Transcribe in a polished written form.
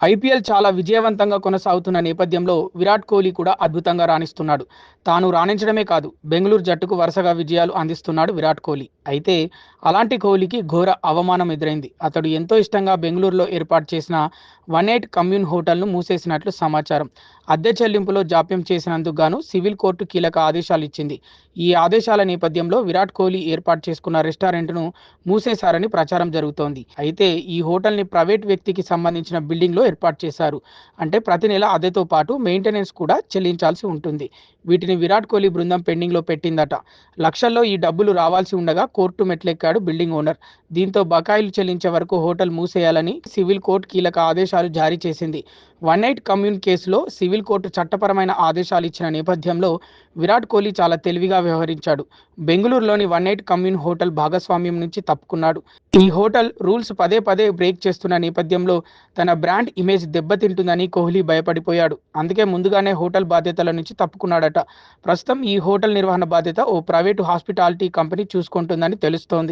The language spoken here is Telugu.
ఐపీఎల్ చాలా విజయవంతంగా కొనసాగుతున్న నేపథ్యంలో విరాట్ కోహ్లీ కూడా అద్భుతంగా రాణిస్తున్నాడు. తాను రాణించడమే కాదు, బెంగుళూరు జట్టుకు వరుసగా విజయాలు అందిస్తున్నాడు విరాట్ కోహ్లీ. అయితే అలాంటి కోహ్లీకి ఘోర అవమానం ఎదురైంది. అతడు ఎంతో ఇష్టంగా బెంగుళూరులో ఏర్పాటు చేసిన 18 కమ్యూన్ హోటల్ను మూసేసినట్లు సమాచారం. అద్దె చెల్లింపులో జాప్యం చేసినందుకు గాను సివిల్ కోర్టు కీలక ఆదేశాలు ఇచ్చింది. ఈ ఆదేశాల నేపథ్యంలో విరాట్ కోహ్లీ ఏర్పాటు చేసుకున్న రెస్టారెంట్ను మూసేశారని ప్రచారం జరుగుతోంది. అయితే ఈ హోటల్ని ప్రైవేట్ వ్యక్తికి సంబంధించిన బిల్డింగ్లో ఏర్పాటు చేశారు. అంటే ప్రతి నెల అద్దెతో పాటు మెయింటెనెన్స్ కూడా చెల్లించాల్సి ఉంటుంది. వీటిని విరాట్ కోహ్లీ బృందం పెండింగ్లో పెట్టిందట. లక్షల్లో ఈ డబ్బులు రావాల్సి ఉండగా కోర్టు మెట్లెక్కాడు బిల్డింగ్ ఓనర్. దీంతో బకాయిలు చెల్లించే వరకు హోటల్ మూసేయాలని సివిల్ కోర్టు కీలక ఆదేశాలు జారీ చేసింది. 18 కమ్యూన్ కేసులో సివిల్ కోర్టు చట్టపరమైన ఆదేశాలు ఇచ్చిన నేపథ్యంలో విరాట్ కోహ్లీ చాలా తెలివిగా వ్యవహరించాడు. బెంగళూరులోని 18 కమ్యూన్ హోటల్ భాగస్వామ్యం నుంచి తప్పుకున్నాడు. ఈ హోటల్ రూల్స్ పదే పదే బ్రేక్ చేస్తున్న నేపథ్యంలో తన బ్రాండ్ ఇమేజ్ దెబ్బతింటుందని కోహ్లీ భయపడిపోయాడు. అందుకే ముందుగానే హోటల్ బాధ్యతల నుంచి తప్పుకున్నాడట. ప్రస్తుతం ఈ హోటల్ నిర్వహణ బాధ్యత ఓ ప్రైవేటు హాస్పిటాలిటీ కంపెనీ చూసుకుంటుందని తెలుస్తోంది.